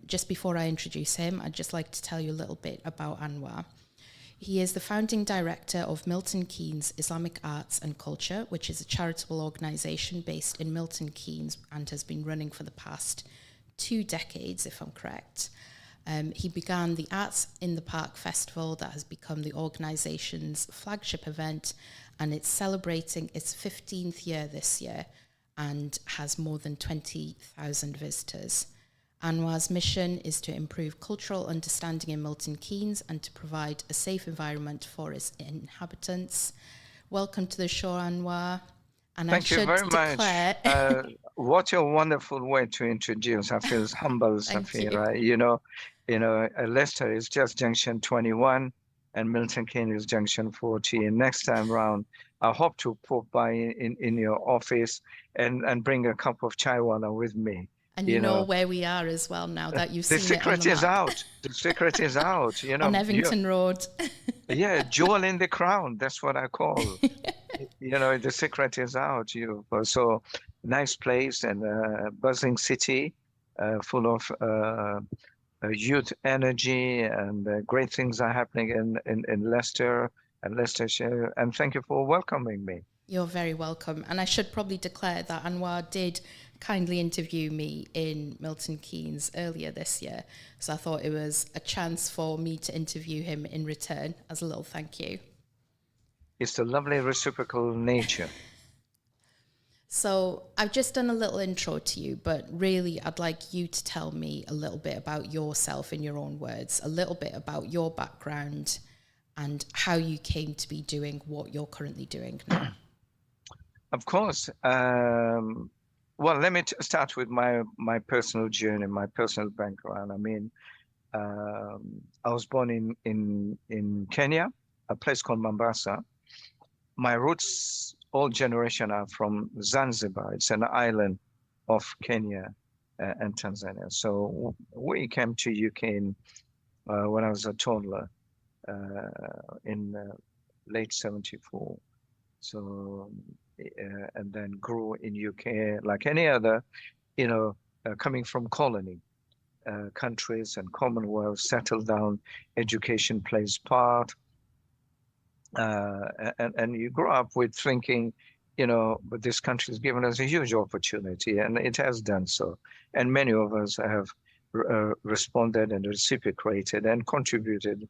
Just before I introduce him, I'd just like to tell you a little bit about Anwar. He is the founding director of Milton Keynes Islamic Arts and Culture, which is a charitable organisation based in Milton Keynes and has been running for the past 2 decades, if I'm correct. He began the Arts in the Park Festival that has become the organisation's flagship event, and it's celebrating its 15th year this year and has more than 20,000 visitors. Anwar's mission is to improve cultural understanding in Milton Keynes and to provide a safe environment for its inhabitants. Welcome to the show, Anwar. And Thank you very much. What a wonderful way to introduce. I feel humble, Safira. Leicester is just junction 21 and Milton Keynes is junction 40. And next time round, I hope to pop by in your office and bring a cup of chaiwala with me. And you know where we are as well now that you've seen it on the map. The secret is out. The secret is out. On Evington Road. Yeah, jewel in the crown. That's what I call. The secret is out. So nice place and buzzing city, full of youth energy, and great things are happening in Leicester and Leicestershire. And thank you for welcoming me. You're very welcome. And I should probably declare that Anwar did kindly interview me in Milton Keynes earlier this year. So I thought it was a chance for me to interview him in return as a little thank you. It's the lovely reciprocal nature. So I've just done a little intro to you, but really I'd like you to tell me a little bit about yourself in your own words, a little bit about your background and how you came to be doing what you're currently doing now. Of course. Well, let me start with my personal journey, my personal background. I mean, I was born in Kenya, a place called Mombasa. My roots, all generation, are from Zanzibar. It's an island of Kenya and Tanzania. So we came to UK when I was a toddler in late '74. So. And then grew in UK like any other, coming from colony countries and Commonwealth, settled down, education plays part. And you grow up with thinking, but this country has given us a huge opportunity, and it has done so. And many of us have responded and reciprocated and contributed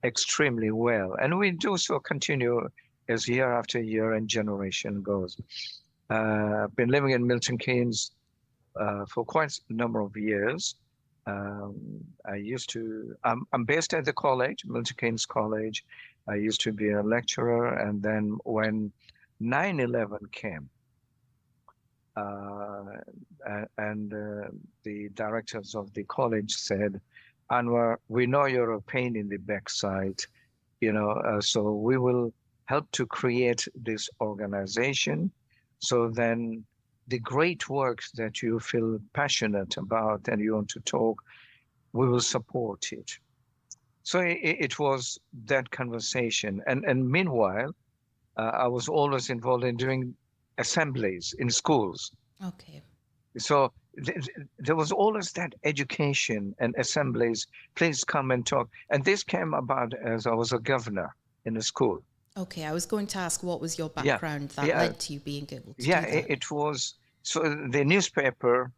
extremely well. And we do so continue as year after year and generation goes. I've been living in Milton Keynes for quite a number of years. I'm based at the college, Milton Keynes College. I used to be a lecturer, and then when 9/11 came, and the directors of the college said, Anwar, we know you're a pain in the backside, so we will help to create this organization. So then the great work that you feel passionate about and you want to talk, we will support it. So it was that conversation. And meanwhile, I was always involved in doing assemblies in schools. Okay. So there was always that education and assemblies, please come and talk. And this came about as I was a governor in a school. Okay, I was going to ask what was your background that led to you being able to do that? It was, so the newspaper,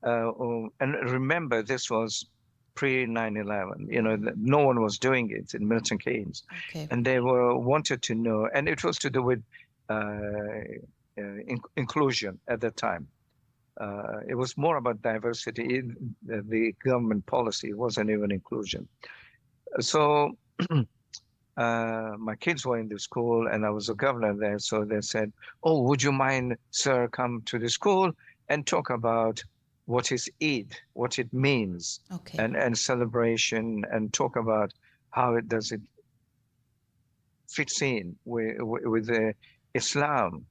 and remember this was pre-9/11, no one was doing it in Milton Keynes. Okay. And they wanted to know, and it was to do with inclusion at the time. It was more about diversity. The government policy wasn't even inclusion. So my kids were in the school and I was a governor there. So they said, oh, would you mind, sir, come to the school and talk about what is Eid, what it means, okay, and celebration, and talk about how it fits in with Islam.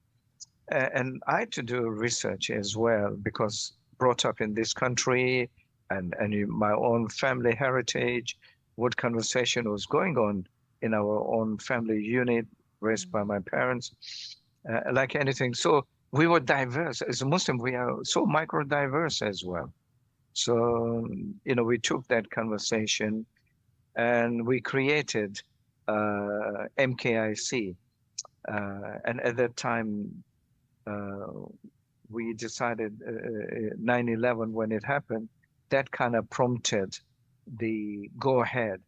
And I had to do research as well, because brought up in this country and in my own family heritage, what conversation was going on in our own family unit raised by my parents, like anything. So we were diverse. As a Muslim, we are so micro-diverse as well. So, we took that conversation and we created MKIC. And at that time, uh, we decided 9/11 when it happened, that kind of prompted the go ahead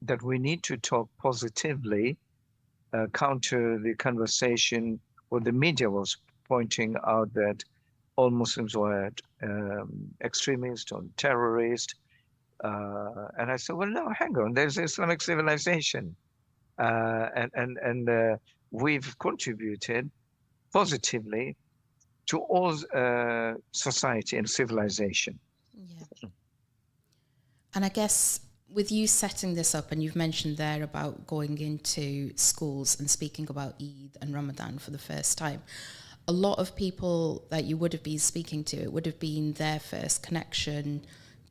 that we need to talk positively, counter the conversation where the media was pointing out that all Muslims were extremists or terrorists. And I said, well, no, hang on, there's Islamic civilization. And we've contributed positively to all society and civilization. Yeah. And I guess with you setting this up, and you've mentioned there about going into schools and speaking about Eid and Ramadan for the first time, a lot of people that you would have been speaking to, it would have been their first connection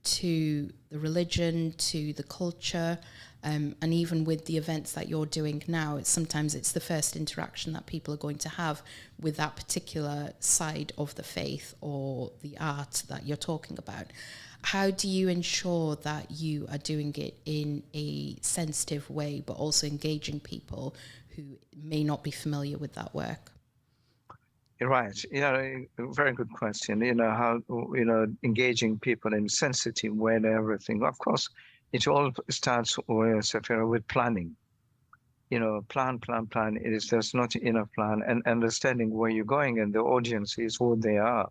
to the religion, to the culture, and even with the events that you're doing now, sometimes it's the first interaction that people are going to have with that particular side of the faith or the art that you're talking about. How do you ensure that you are doing it in a sensitive way, but also engaging people who may not be familiar with that work? Right. Very good question. How, engaging people in sensitive way and everything. Of course, it all starts with, Safira, with planning. Plan. There's not enough plan and understanding where you're going and the audience is who they are.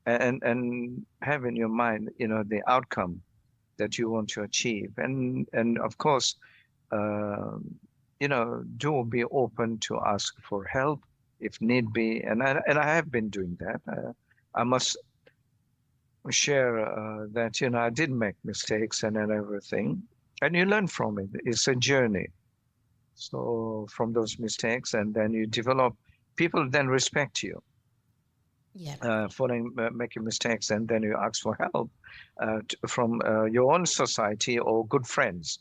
And have in your mind, the outcome that you want to achieve. And of course, do be open to ask for help if need be. And I have been doing that. I must share that, I did make mistakes and everything. And you learn from it. It's a journey. So from those mistakes, and then you develop, people then respect you Yeah. for making mistakes, and then you ask for help from your own society or good friends.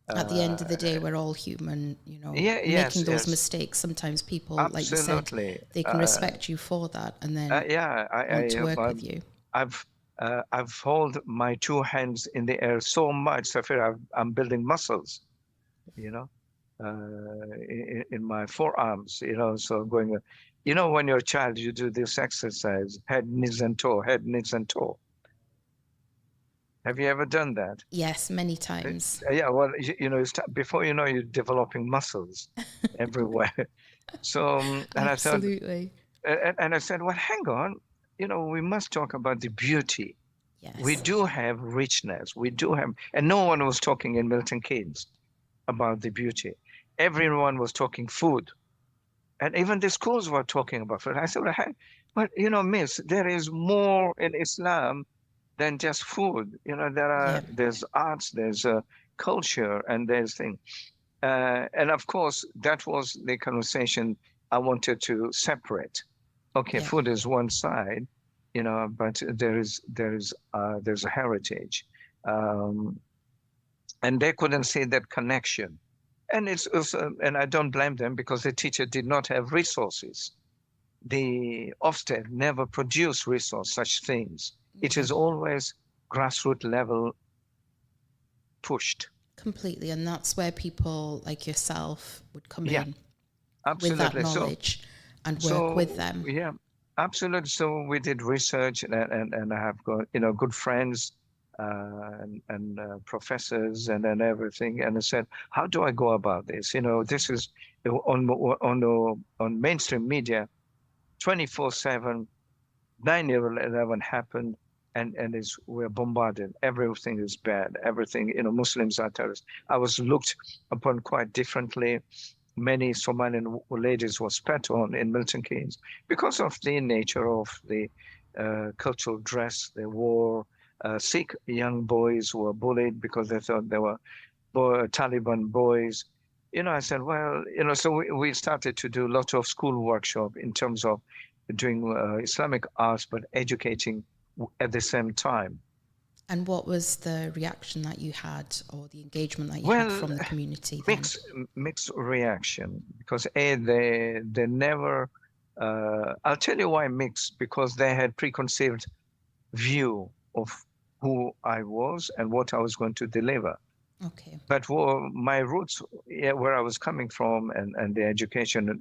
At the end Uh, of the day, we're all human, yeah, making yes, those yes, mistakes. Sometimes people, like you said, absolutely. they can respect you for that and then Yeah, want to work with I've you. I've I've hold my two hands in the air so much, Safira, I'm building muscles, you know, in my forearms, so going, when you're a child, you do this exercise, head, knees, and toe, head, knees, and toe. Have you ever done that? Yes, many times. Yeah, well, before you know, you're developing muscles everywhere. So, and I thought, Absolutely. and I said, well, hang on, we must talk about the beauty. We Yes. do have richness. We do have, and no one was talking in Milton Keynes about the beauty. Everyone was talking food, and even the schools were talking about food. I said, well, hey, but miss, there is more in Islam than just food. Yeah. There's arts, there's culture, and there's things. And of course, that was the conversation I wanted to separate. Okay, Yeah. food is one side, but there's a heritage, um, and they couldn't see that connection. And it's also, and I don't blame them because the teacher did not have resources. The Ofsted never produced resource such things. It Yeah. is always grassroots level pushed. Completely. And that's where people like yourself would come Yeah, in with that absolutely. So knowledge and work with So them. yeah, absolutely. So we did research, and I have got good friends and professors and everything. And I said, how do I go about this? This is on mainstream media, 24/7. 9/11 happened, and we're bombarded. Everything is bad. Everything, Muslims are terrorists. I was looked upon quite differently. Many Somalian ladies were spat on in Milton Keynes because of the nature of the cultural dress they wore. Sikh young boys were bullied because they thought they were Taliban boys. I said, well, so we started to do a lot of school workshop in terms of doing Islamic arts, but educating at the same time. And what was the reaction that you had or the engagement that you had Well, from the community then? mixed mixed reaction because they never. I'll tell you why mixed, because they had preconceived view of who I was and what I was going to deliver. Okay. But my roots, yeah, where I was coming from, and the education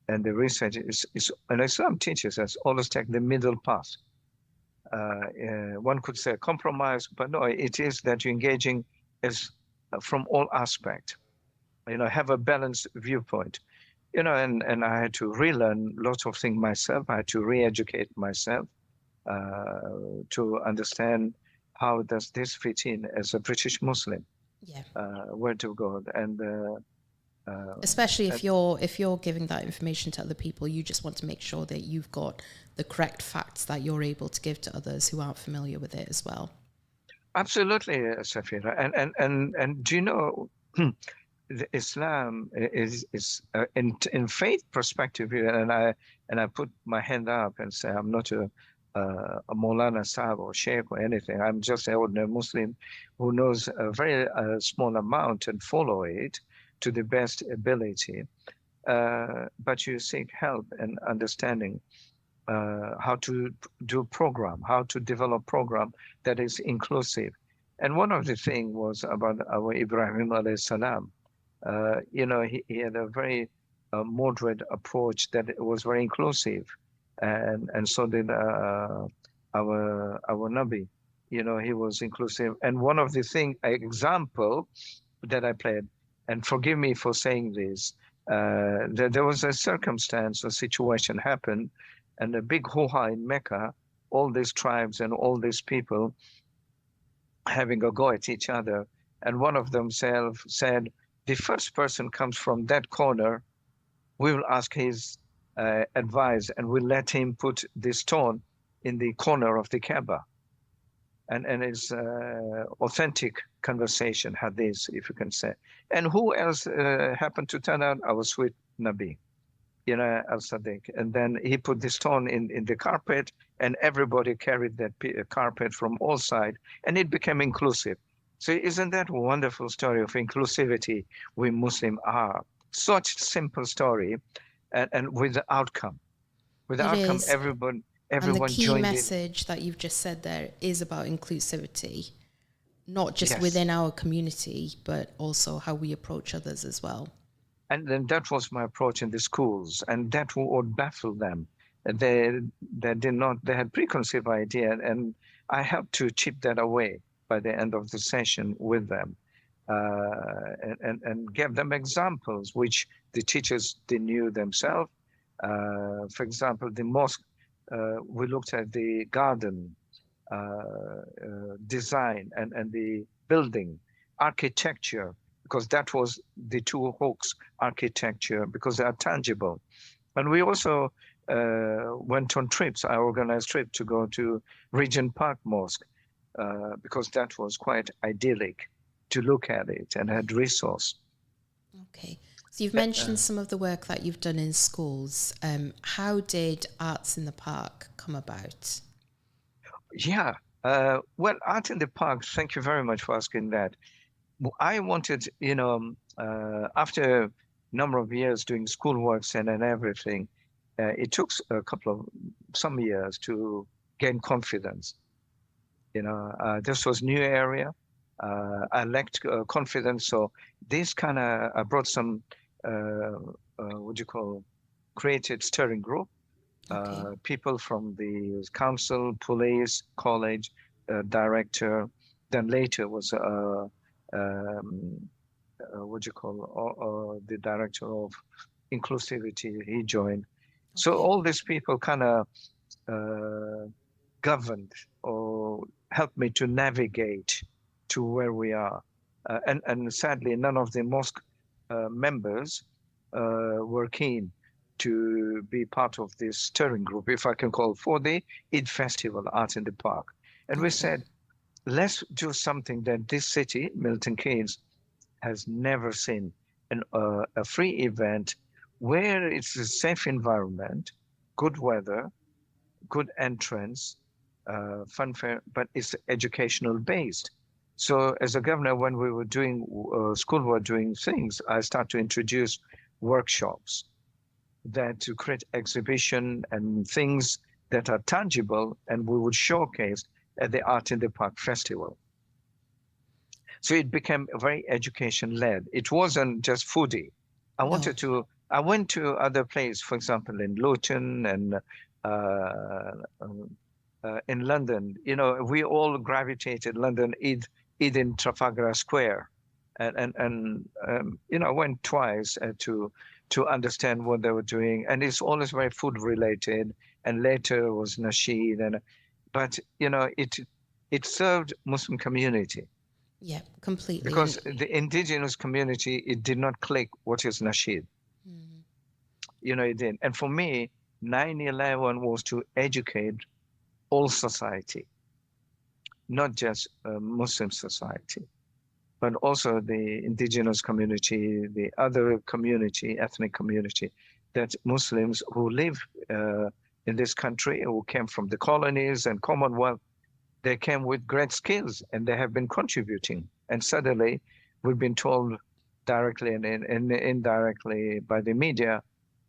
and the research is, and Islam teaches us always take the middle path. One could say compromise, but no, it is that you're engaging as from all aspects. Have a balanced viewpoint. And I had to relearn lots of things myself. I had to re-educate myself to understand how does this fit in as a British Muslim, Yeah. where to go, Especially and if you're giving that information to other people, you just want to make sure that you've got the correct facts that you're able to give to others who aren't familiar with it as well. absolutely, Safira. And do you know, the Islam is in faith perspective here, and I put my hand up and say I'm not a Maulana Sahib or Sheikh or anything. I'm just an ordinary Muslim who knows a very small amount and follow it to the best ability. But you seek help and understanding how to do program, how to develop program that is inclusive. And one of the things was about our Ibrahim alayhi salam. He had a very moderate approach that was very inclusive, and so did our Nabi. He was inclusive. And one of the thing example that I played, and forgive me for saying this, there was a circumstance, a situation happened, and a big hoo-ha in Mecca, all these tribes and all these people having a go at each other. And one of them said, the first person comes from that corner, we will ask his advice and we'll let him put the stone in the corner of the Kaaba. And it's authentic conversation, hadith, if you can say. And who else happened to turn out? Our sweet Nabi, al-Sadiq. And then he put the stone in the carpet, and everybody carried that carpet from all sides, and it became inclusive. So isn't that a wonderful story of inclusivity we Muslim are? Such simple story, and with the outcome. With the It outcome, is. everyone And the everyone key joined in. message that you've just said there is about inclusivity, not just Yes. within our community, but also how we approach others as well. And then that was my approach in the schools, and that would baffle them. They did not, they had preconceived idea, and I helped to chip that away by the end of the session with them, and gave them examples which the teachers they knew themselves. For example, the mosque, we looked at the garden design and the building architecture, because that was the two hooks, architecture, because they are tangible. And we also went on trips. I organized trip to go to Regent Park Mosque because that was quite idyllic to look at it and had resource. Okay. So you've Uh, mentioned some of the work that you've done in schools. How did Arts in the Park come about? yeah. Well, Art in the Park, thank you very much for asking that. I wanted, after a number of years doing schoolworks and everything, it took some years to gain confidence. This was new area. I lacked confidence, so this kind of I brought some what do you call created steering group, Okay. people from the council, police, college, director. Then later was what do you call the director of inclusivity. He joined. So Okay. all these people kind of uh, governed or helped me to navigate to where we are. And sadly, none of the mosque members were keen to be part of this steering group, if I can call, for the Eid Festival Art in the Park. And we Okay. said, let's do something that this city, Milton Keynes, has never seen a free event where it's a safe environment, good weather, good entrance, funfair, but it's educational based. So as a governor, when we were doing school were doing things, I started to introduce workshops that to create exhibition and things that are tangible, and we would showcase at the Art in the Park Festival. So it became very education-led. It wasn't just foodie. No. I went to other places, for example, in Luton and um, in London. You know, we all gravitated London, Eid in Trafalgar Square. You know, I went twice to understand what they were doing. And it's always very food related. And later was Nasheed. But, you know, it served Muslim community. Yeah, completely. Because And the indigenous community, it did not click what is Nasheed. mm, You know, it didn't. And for me, 9/11 was to educate all society, not just Muslim society, but also the indigenous community, the other community, ethnic community, that Muslims who live in this country, who came from the colonies and Commonwealth, they came with great skills and they have been contributing. And suddenly we've been told directly and indirectly by the media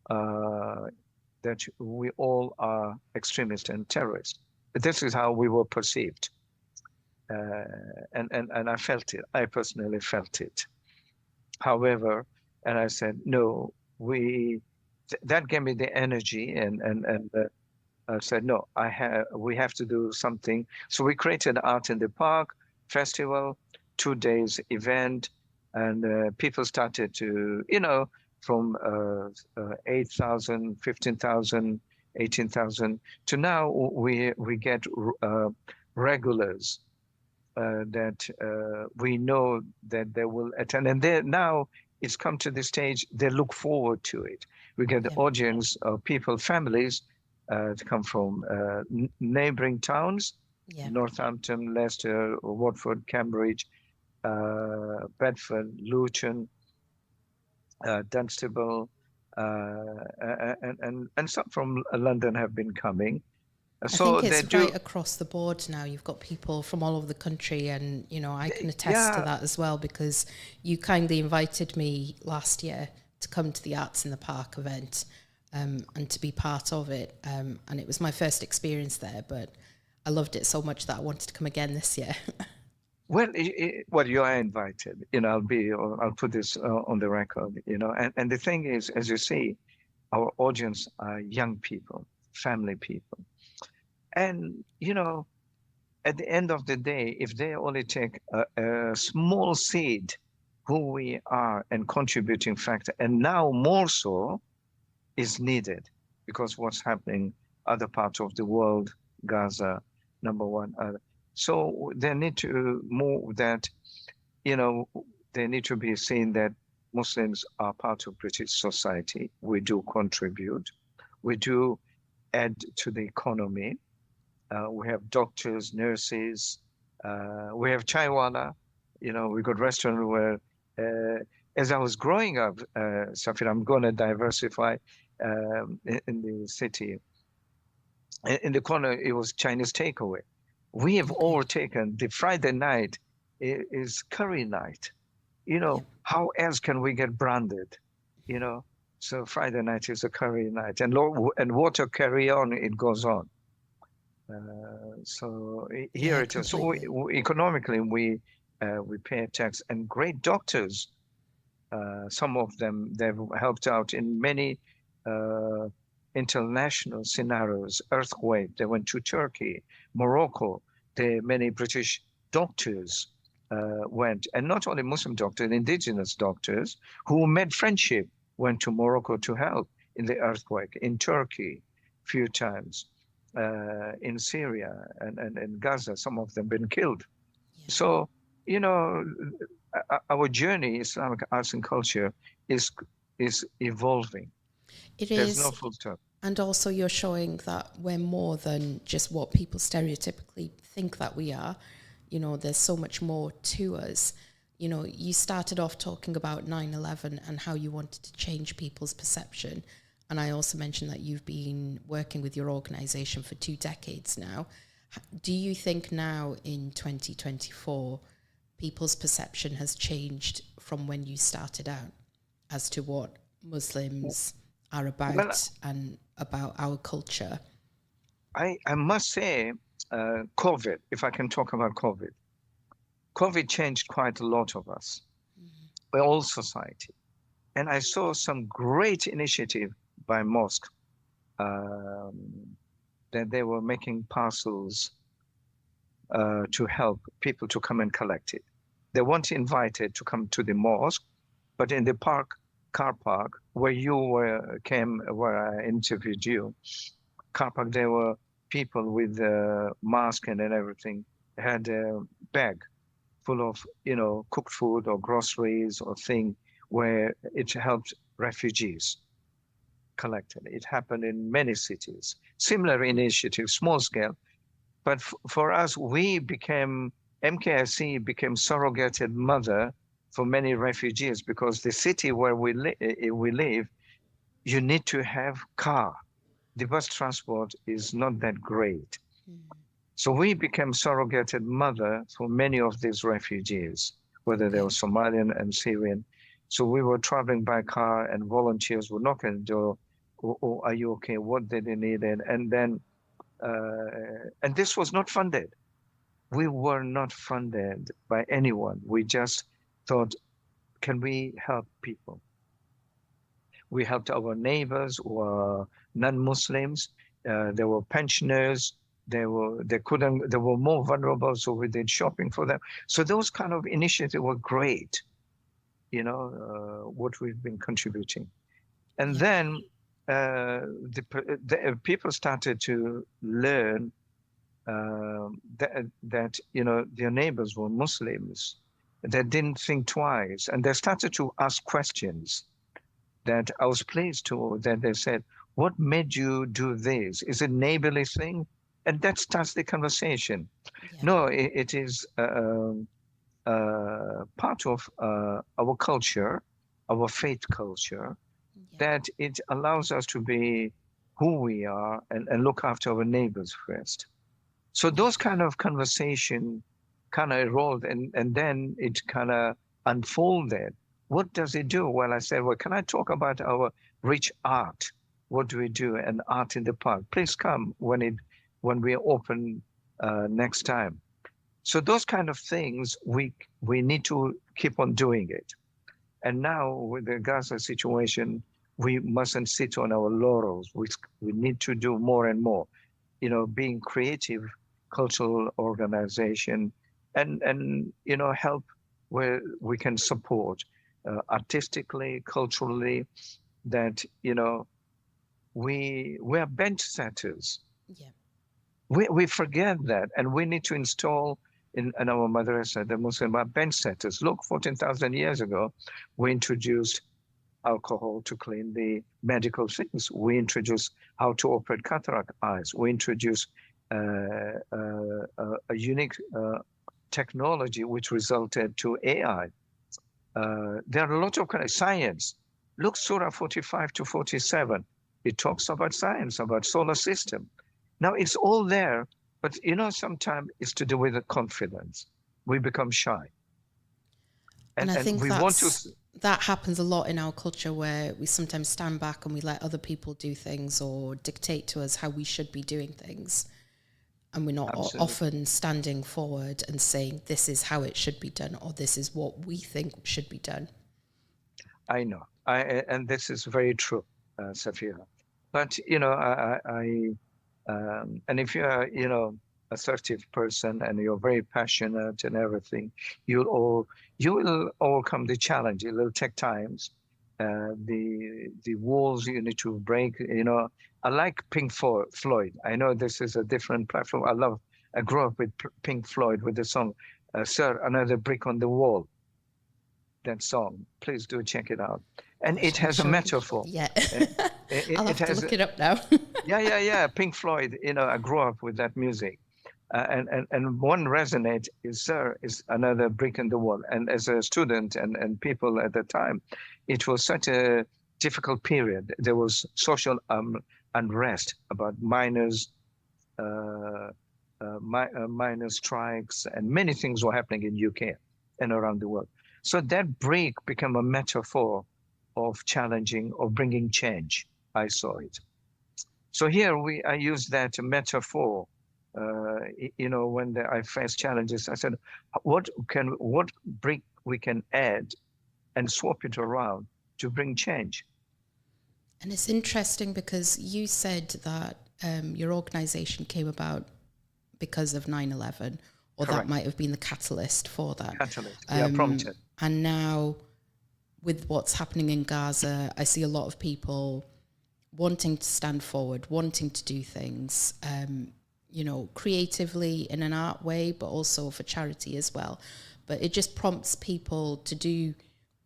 uh, that we all are extremists and terrorists. This is how we were perceived. Uh, and I felt it. I personally felt it. However, and I said, no, that gave me the energy and I said, no, we have to do something. So we created Art in the Park Festival, 2 days event, and people started to, you know, from 8,000, 15,000, 18,000 to now we get regulars that we know that they will attend. And they now it's come to the stage, they look forward to it. We get the yeah, audience of people, families to come from neighboring towns, yeah. Northampton, Leicester, Watford, Cambridge, Bedford, Luton, Dunstable, and some from London have been coming. I So think they it's do, right across the board now. You've got people from all over the country, and you know, I can attest to yeah. that as well because you kindly invited me last year to come to the Arts in the Park event and to be part of it. And it was my first experience there, but I loved it so much that I wanted to come again this year. Well, well, you are invited. You know, I'll put this on the record. You know, and the thing is, as you see, our audience are young people, family people, and you know, at the end of the day, if they only take a small seed, who we are and contributing factor, and now more so is needed because what's happening other parts of the world, Gaza, number one. So they need to move that, you know, they need to be seen that Muslims are part of British society. We do contribute. We do add to the economy. We have doctors, nurses. We have chaiwala. You know, we got restaurant where, as I was growing up, Safir, I'm going to diversify in the city. In the corner, it was Chinese takeaway. We have Okay. overtaken the Friday night is curry night. You Yeah. know, how else can we get branded? You know, so Friday night is a curry night, and water carry on, it goes on. So here Yeah, it is. So completely. economically, we pay a tax, and great doctors. Some of them they've helped out in many uh, international scenarios. Earthquake. They went to Turkey, Morocco. Many British doctors went, and not only Muslim doctors, indigenous doctors who made friendship went to Morocco to help in the earthquake. In Turkey, few times. In Syria and Gaza, some of them been killed. Yeah. So, you know, our journey, Islamic arts and culture, is is evolving. It There's no is. full stop. And also, you're showing that we're more than just what people stereotypically think that we are. You know, there's so much more to us. You know, you started off talking about 9/11 and how you wanted to change people's perception. And I also mentioned that you've been working with your organization for 2 decades now. Do you think now in 2024, people's perception has changed from when you started out as to what Muslims are Well, about and about our culture? I must say, COVID, if I can talk about COVID. COVID changed quite a lot of us, all society. And I saw some great initiative by mosque um, that they were making parcels to help people to come and collect it. They weren't invited to come to the mosque, but in the car park where you came, where I interviewed you, car park, there were people with mask and everything, had a bag full of, cooked food or groceries or thing where it helped refugees collected. It happened in many cities. Similar initiatives, small scale, but for us, MKIC became surrogated mother for many refugees because the city where we live, you need to have car. The bus transport is not that great. So we became surrogated mother for many of these refugees, whether they were Somalian and Syrian. So we were traveling by car and volunteers would knock on the door, oh, are you okay? What did they need? And then, and this was not funded. We were not funded by anyone. We just thought, can we help people? We helped our neighbors who were non-Muslims. There were pensioners. They were more vulnerable, so we did shopping for them. So those kind of initiatives were great, what we've been contributing. And then the people started to learn that their neighbors were Muslims. They didn't think twice, and they started to ask questions that I was pleased to, that they said, what made you do this? Is it neighborly thing? And that starts the conversation. No, it is part of our culture, our faith culture, that it allows us to be who we are and look after our neighbors first. So those kind of conversation kind of evolved and then it kind of unfolded. What does it do? Well, I said, well, can I talk about our rich art? What do we do? And art in the park. Please come when we open next time. So those kind of things, we need to keep on doing it. And now with the Gaza situation, we mustn't sit on our laurels. We need to do more and more, being creative, cultural organization, and help where we can support artistically, culturally, that we are bench setters. Yeah. We forget that, and we need to install in our madrasa, the Muslim bench setters. Look, 14,000 years ago, we introduced alcohol to clean the medical things. We introduced how to operate cataract eyes. We introduced a unique technology which resulted to AI. There are a lot of kind of science. Look, Surah 45 to 47. It talks about science, about solar system. Now it's all there, but sometimes it's to do with the confidence. We become shy. And I think we that happens a lot in our culture where we sometimes stand back and we let other people do things or dictate to us how we should be doing things. And we're not often standing forward and saying, this is how it should be done, or this is what we think should be done. I know. And this is very true, Safira. But, and if you're, assertive person and you're very passionate and everything, you will overcome the challenge. It will take times. The walls you need to break, I like Pink Floyd. I know this is a different platform. I grew up with Pink Floyd with the song, Sir, Another Brick on the Wall. That song, please do check it out. And it has a metaphor. Yeah, I'll have to look it up now. Yeah. Pink Floyd, I grew up with that music. And one resonate is, sir, is another brick in the wall. And as a student and people at the time, it was such a difficult period. There was social unrest about miners, miner strikes, and many things were happening in UK and around the world. So that brick became a metaphor of challenging, of bringing change. I saw it. So here I use that metaphor When I face challenges, I said, what brick we can add and swap it around to bring change. And it's interesting because you said that your organization came about because of 9/11, or that Correct. might have been the catalyst for that. Catalyst. Yeah, prompted. And now, with what's happening in Gaza, I see a lot of people wanting to stand forward, wanting to do things, creatively in an art way, but also for charity as well. But it just prompts people to do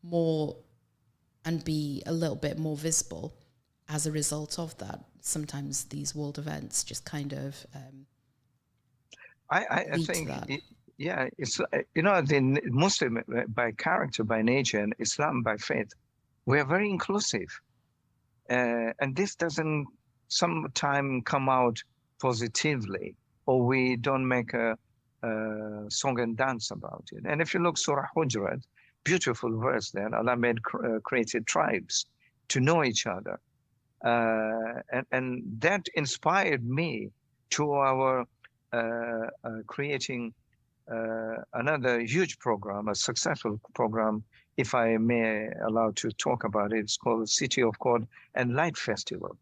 more and be a little bit more visible as a result of that. Sometimes these world events just kind of I lead to think, that. yeah, it's, the Muslim by character, by nature, and Islam by faith, we are very inclusive. And this doesn't sometimes come out positively, or we don't make a song and dance about it. And if you look Surah Hujurat, beautiful verse there, Allah created tribes to know each other. And that inspired me to our creating another huge program, a successful program, if I may allow to talk about it. It's called City of God and Light Festival.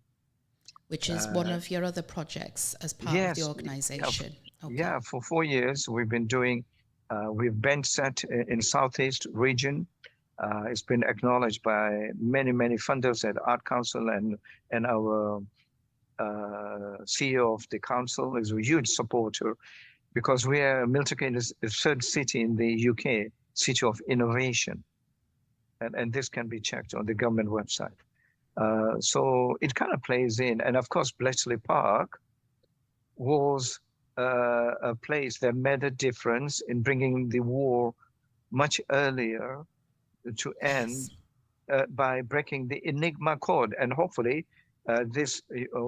Which is one of your other projects as part of the Yes, yeah, organization. Okay. yeah. For 4 years, we've been doing. We've bench set in Southeast region. It's been acknowledged by many funders at Art Council, and our CEO of the council is a huge supporter, because we are Milton Keynes is the third city in the UK, city of innovation, and this can be checked on the government website. So it kind of plays in, and of course, Bletchley Park was a place that made a difference in bringing the war much earlier to Yes. end, by breaking the Enigma code. And hopefully,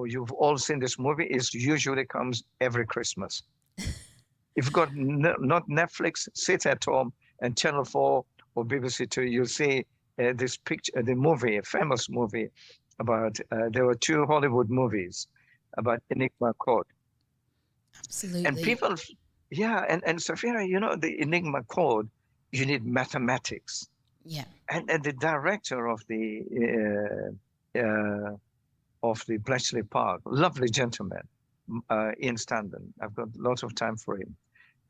you've all seen this movie. It usually comes every Christmas. If you've got not Netflix, sit at home and Channel 4 or BBC 2, you'll see this picture, the movie, a famous movie about, there were two Hollywood movies about Enigma code. And Absolutely. people, yeah, and Safira, the Enigma code, you need mathematics. Yeah. And the director of the Bletchley Park, lovely gentleman, Ian Standen. I've got lots of time for him.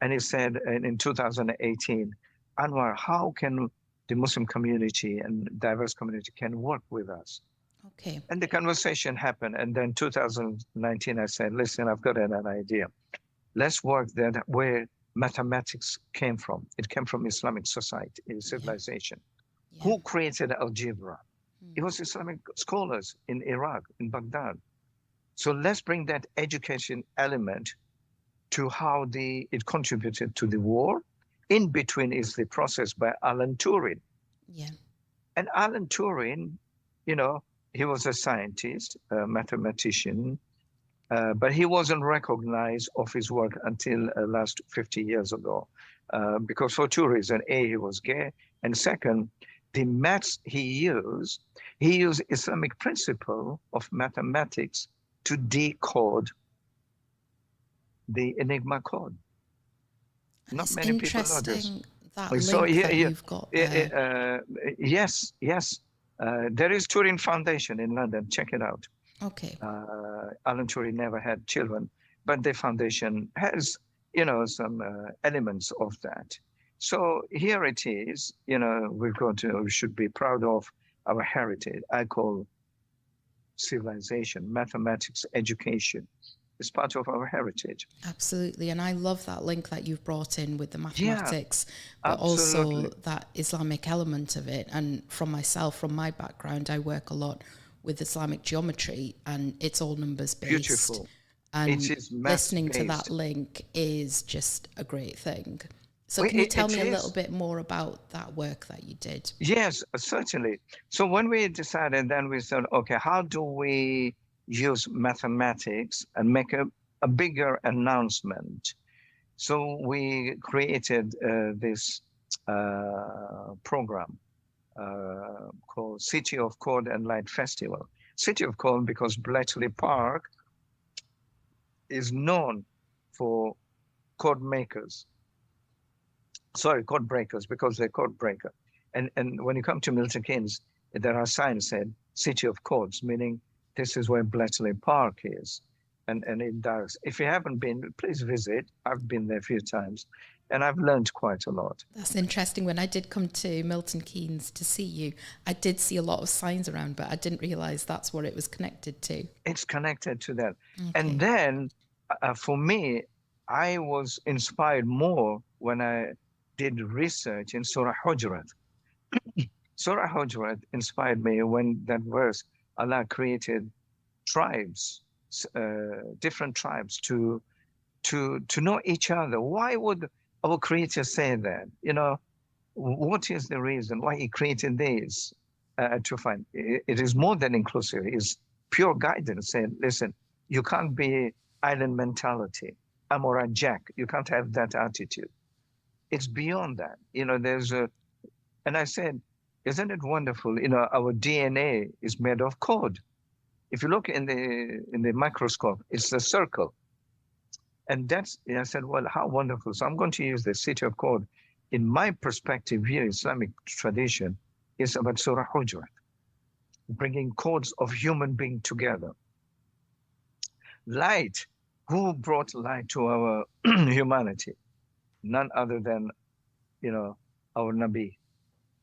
And he said in 2018, Anwar, how can the Muslim community and diverse community can work with us? Okay. And the conversation happened. And then 2019, I said, listen, I've got an idea. Let's work there where mathematics came from. It came from Islamic society, Yeah. civilization. Yeah. Who created algebra? It was Islamic scholars in Iraq, in Baghdad. So let's bring that education element to how it contributed to the war. In between is the process by Alan Turing. Yeah. And Alan Turing, he was a scientist, a mathematician, but he wasn't recognized of his work until last 50 years ago, because for two reasons. A, he was gay, and second, the maths he used Islamic principle of mathematics to decode the Enigma code. And Not it's many people know this. interesting that So link that you've got there. yes, there is Turing Foundation in London. Check it out. Okay. Alan Turing never had children, but the foundation has, some elements of that. So here it is. We should be proud of our heritage. I call civilization, mathematics, education. It's part of our heritage. Absolutely. And I love that link that you've brought in with the Yeah, mathematics, but also absolutely. that Islamic element of it. And from myself, from my background, I work a lot with Islamic geometry, and it's all numbers based. Beautiful. It And is maths listening to that based. link is just a great thing. So Well, can you tell it me a little is. bit more about that work that you did? Yes, certainly. So when we decided, then we said, okay, how do we use mathematics and make a bigger announcement? So we created this program called City of Code and Light Festival. City of Code because Bletchley Park is known for code makers. Sorry, code breakers, because they're code breaker. And when you come to Milton Keynes, there are signs said City of Codes, meaning this is where Bletchley Park is. And it does. If you haven't been, please visit. I've been there a few times and I've learned quite a lot. That's interesting. When I did come to Milton Keynes to see you, I did see a lot of signs around, but I didn't realise that's what it was connected to. It's connected to that. Okay. And then for me, I was inspired more when I did research in Surah Hujurat. Surah Hujurat inspired me when that verse, Allah created tribes, different tribes to know each other. Why would our Creator say that? You know, what is the reason why He created these? To find it is more than inclusive. It's pure guidance. Saying, listen, you can't be island mentality. I'm all right, Jack. You can't have that attitude. It's beyond that. You know, and I said, isn't it wonderful? You know, our DNA is made of code. If you look in the microscope, it's a circle. And I said, well, how wonderful. So I'm going to use the City of Code. In my perspective here, Islamic tradition is about Surah Hujurat, bringing codes of human being together. Light, who brought light to our humanity? None other than, you know, our Nabi.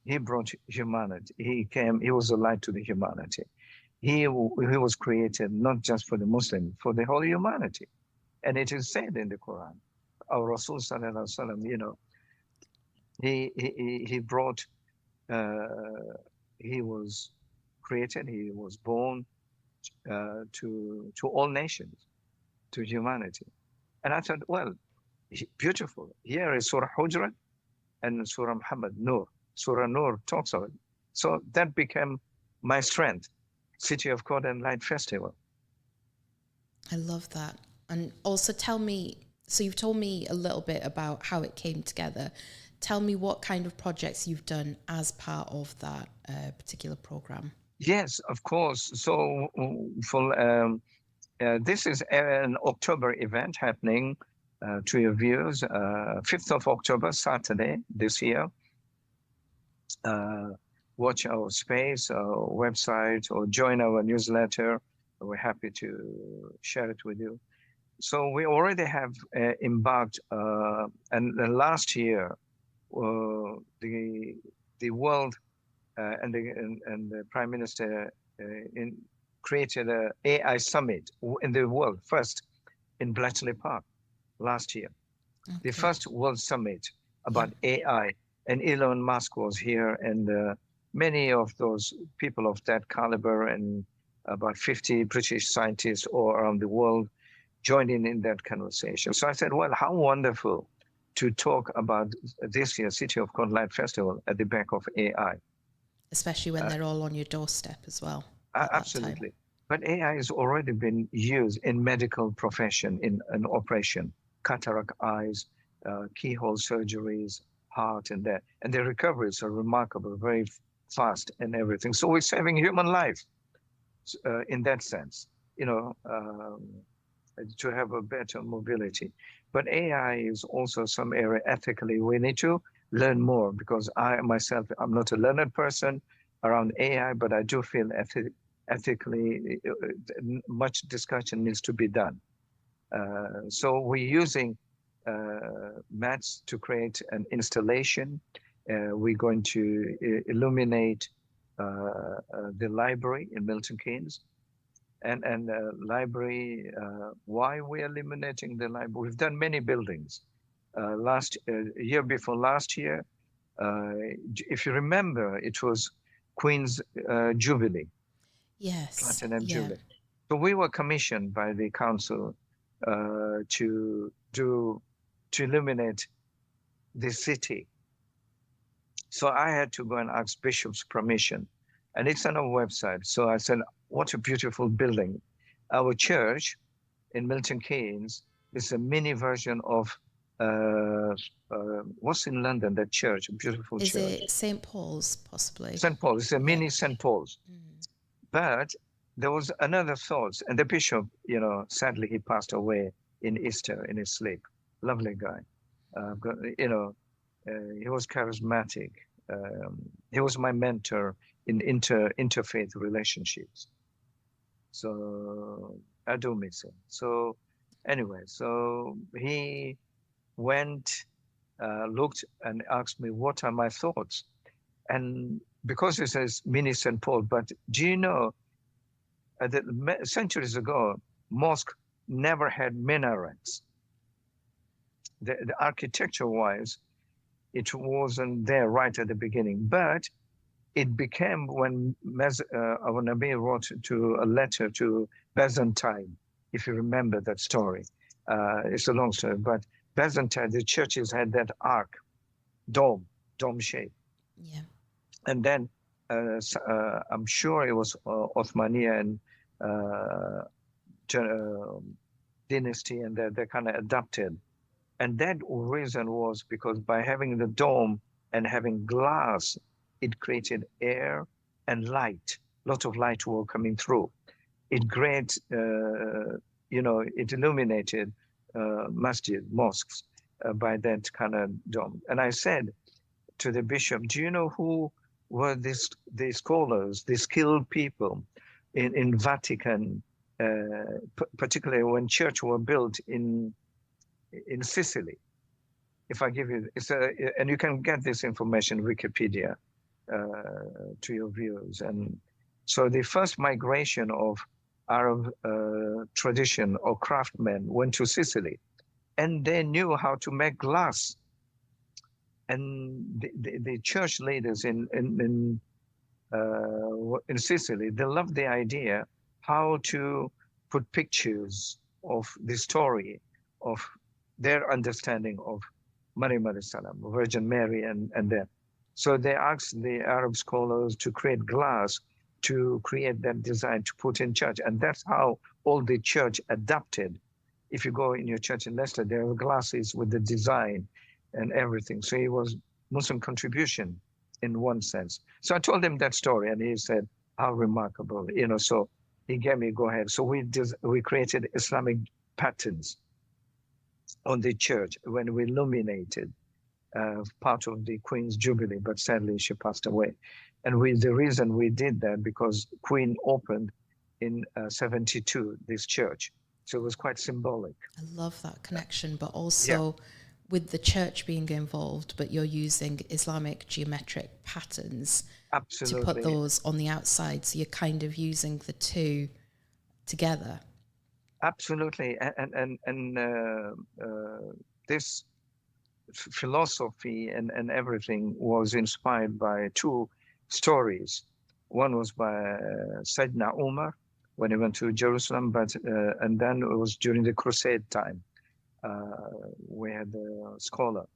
He brought humanity. He came, he was a light to the humanity. He was created not just for the Muslim, for the whole humanity. And it is said in the Quran, our Rasul sallallahu alaihi wasallam, you know, he brought, he was created, he was born to all nations, to humanity. And I thought, well, beautiful. Here is Surah Hujurat and Surah Muhammad, Nur. Surah Nur talks of it. So that became my strength, City of God and Light Festival. I love that. And also tell me, so you've told me a little bit about how it came together. Tell me what kind of projects you've done as part of that particular program. Yes, of course. So for this is an October event happening to your viewers, 5th of October, Saturday this year. Watch our space, our website, or join our newsletter. We're happy to share it with you. So we already have embarked, and last year, the world and the Prime Minister created an AI summit in the world, first in Bletchley Park last year. Okay. The first World Summit about AI, and Elon Musk was here, and many of those people of that caliber, and about 50 British scientists all around the world joining in that conversation. So I said, well, how wonderful to talk about this year's City of God Light Festival at the back of AI. Especially when they're all on your doorstep as well. Absolutely. But AI has already been used in medical profession, in an operation, cataract eyes, keyhole surgeries, heart, and that. And the recoveries are remarkable, very fast and everything. So we're saving human life in that sense, you know, to have a better mobility. But AI is also some area ethically we need to learn more, because I myself, I'm not a learned person around AI, but I do feel ethically much discussion needs to be done. So we're using mats to create an installation. We're going to illuminate the library in Milton Keynes. And library, why we're illuminating the library? We've done many buildings. Year before last year, if you remember, it was Queen's Jubilee. Yes. Platinum Jubilee. So we were commissioned by the council to illuminate the city. So I had to go and ask Bishop's permission, and it's on our website. So I said, what a beautiful building. Our church in Milton Keynes is a mini version of what's in London, that church, a beautiful church. Is it St. Paul's, possibly? St. Paul's, it's a mini St. Paul's. But there was another thought, and the bishop, you know, sadly he passed away in Easter in his sleep. Lovely guy. He was charismatic. He was my mentor in interfaith relationships. So I do miss him. So anyway, so he went, looked and asked me, what are my thoughts? And because it says mini St. Paul, but do you know that centuries ago, mosque never had minarets. The architecture-wise, it wasn't there right at the beginning, but it became when our Nabi wrote to a letter to Byzantine, if you remember that story. It's a long story, but Byzantine, the churches had that arc, dome shape. Yeah. And then I'm sure it was Othmania and dynasty, and they kind of adapted. And that reason was because by having the dome and having glass, it created air and light. Lots of light were coming through. It created, it illuminated mosques by that kind of dome. And I said to the bishop, do you know who were these scholars, these skilled people in Vatican, particularly when church were built in Sicily? If I give you, and you can get this information Wikipedia to your viewers. And so the first migration of Arab tradition or craftsmen went to Sicily, and they knew how to make glass. And the church leaders in Sicily, they loved the idea how to put pictures of the story of their understanding of Maryam alayhi salam, Virgin Mary, and them. So they asked the Arab scholars to create glass, to create that design to put in church. And that's how all the church adapted. If you go in your church in Leicester, there are glasses with the design and everything. So it was Muslim contribution in one sense. So I told him that story, and he said, how remarkable, so he gave me go ahead. So we created Islamic patterns on the church when we illuminated part of the Queen's Jubilee, but sadly she passed away. And the reason we did that, because Queen opened in 72 this church. So it was quite symbolic. I love that connection, but also with the church being involved, but you're using Islamic geometric patterns Absolutely. to put those on the outside. So you're kind of using the two together. Absolutely. And this philosophy and everything was inspired by two stories. One was by Sayyidina Umar when he went to Jerusalem, and then it was during the Crusade time. We had a scholar,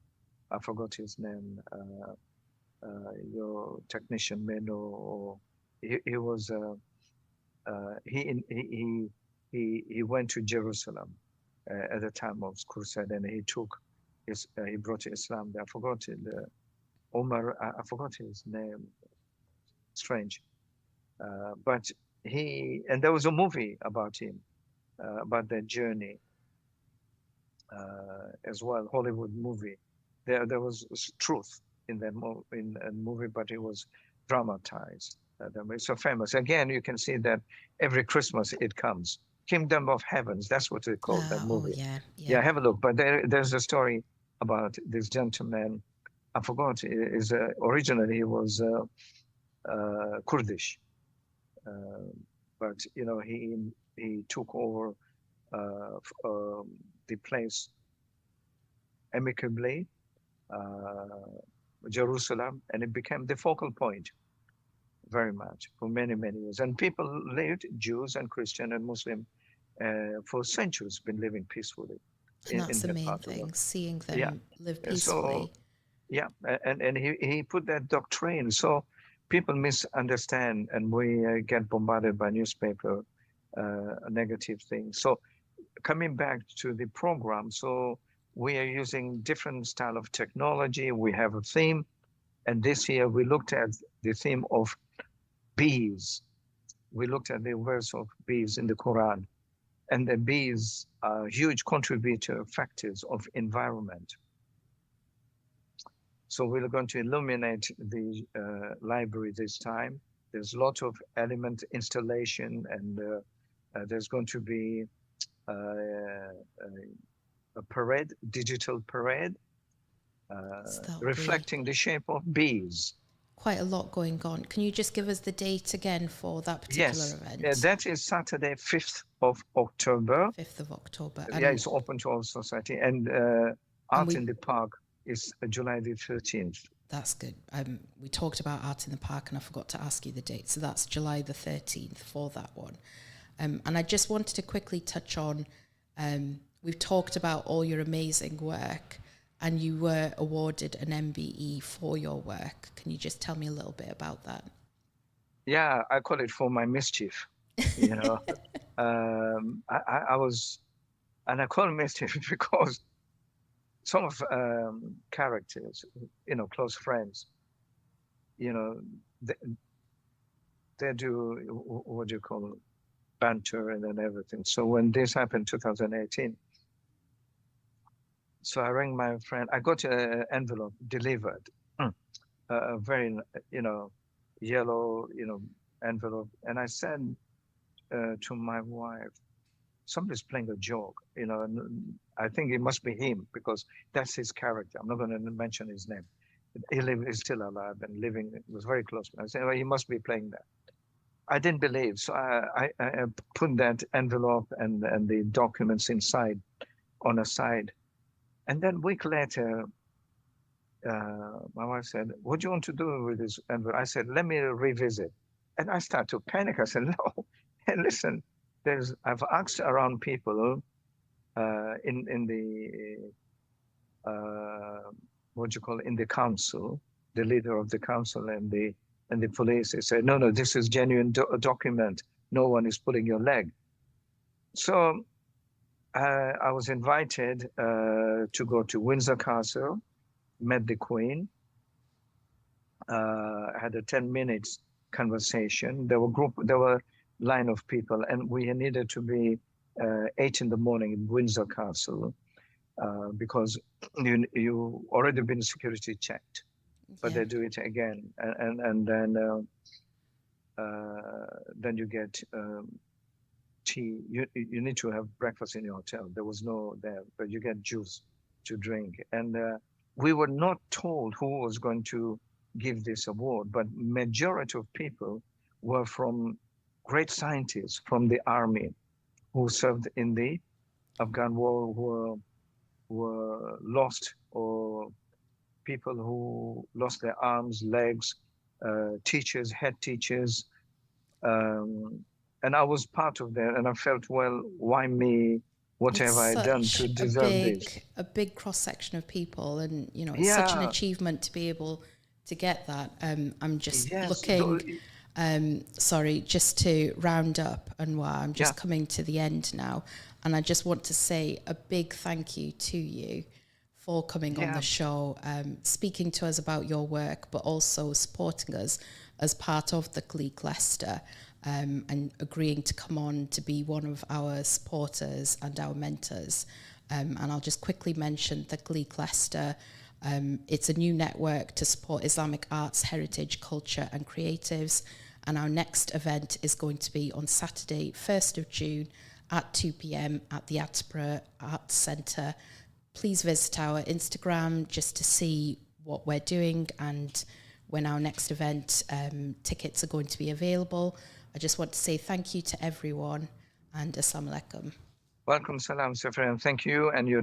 I forgot his name, your technician may know, or he was, he went to Jerusalem at the time of Crusade, and he brought Islam there. I forgot it, Omar, I forgot his name, strange. But and there was a movie about him, about that journey as well, Hollywood movie. There was truth in that movie, but it was dramatized. It's so famous. Again, you can see that every Christmas it comes. Kingdom of Heavens, that's what they call that movie. Oh, yeah. Yeah, have a look. But there's a story about this gentleman. I forgot. Originally he was Kurdish, but he took over the place amicably, Jerusalem, and it became the focal point very much for many, many years. And people lived, Jews and Christian and Muslim, for centuries, been living peacefully. And that's the main thing, seeing them live peacefully. So, yeah, and he put that doctrine. So people misunderstand, and we get bombarded by newspaper negative things. So coming back to the program, so we are using different style of technology. We have a theme, and this year we looked at the theme of bees. We looked at the verse of bees in the Quran, and the bees are huge contributor factors of environment. So we're going to illuminate the library this time. There's a lot of element installation, and there's going to be a parade, digital parade, reflecting the shape of bees. Quite a lot going on. Can you just give us the date again for that particular event? Yes, that is Saturday, 5th of October. 5th of October. Yeah, it's open to all society. And Art in the Park is July the 13th. That's good. We talked about Art in the Park and I forgot to ask you the date. So that's July the 13th for that one. And I just wanted to quickly touch on, we've talked about all your amazing work, and you were awarded an MBE for your work. Can you just tell me a little bit about that? Yeah, I call it for my mischief. You know, I was, and I call it mischief because some of characters, you know, close friends, you know, they do, what do you call it, banter and then everything. So when this happened, 2018, so I rang my friend. I got an envelope delivered, a very, you know, yellow, you know, envelope, and I said to my wife, somebody's playing a joke, you know, and I think it must be him because that's his character. I'm not going to mention his name. He's still alive and living. It was very close. I said, well, he must be playing that. I didn't believe, so I put that envelope and the documents inside on a side. And then a week later, my wife said, what do you want to do with this envelope? I said, let me revisit. And I started to panic. I said, no, hey, listen, I've asked around people in the, what do you call it, in the council, the leader of the council and the police. They said, no, this is genuine document. No one is pulling your leg. So I was invited to go to Windsor Castle, met the Queen, had a 10 minutes conversation. There were line of people, and we needed to be 8 in the morning in Windsor Castle because you already been security checked, but they do it again, and then you get tea. You need to have breakfast in your hotel. There was no there, but you get juice to drink. And we were not told who was going to give this award, but majority of people were from great scientists from the army who served in the Afghan war, who were lost, or people who lost their arms, legs, teachers, head teachers. And I was part of that, and I felt, well, why me? What have I done to deserve this? A big cross-section of people, and, you know, it's such an achievement to be able to get that. I'm just looking, sorry, just to round up, Anwar, I'm just coming to the end now, and I just want to say a big thank you to you for coming on the show, speaking to us about your work, but also supporting us as part of the Takhleeq Leicester, and agreeing to come on to be one of our supporters and our mentors. And I'll just quickly mention the Takhleeq Leicester. It's a new network to support Islamic arts, heritage, culture and creatives. And our next event is going to be on Saturday, 1st of June at 2 p.m. at the Attenborough Arts Centre. Please visit our Instagram just to see what we're doing and when our next event tickets are going to be available. I just want to say thank you to everyone, and Assalamu alaikum. Welcome, salam, Safira, and thank you and your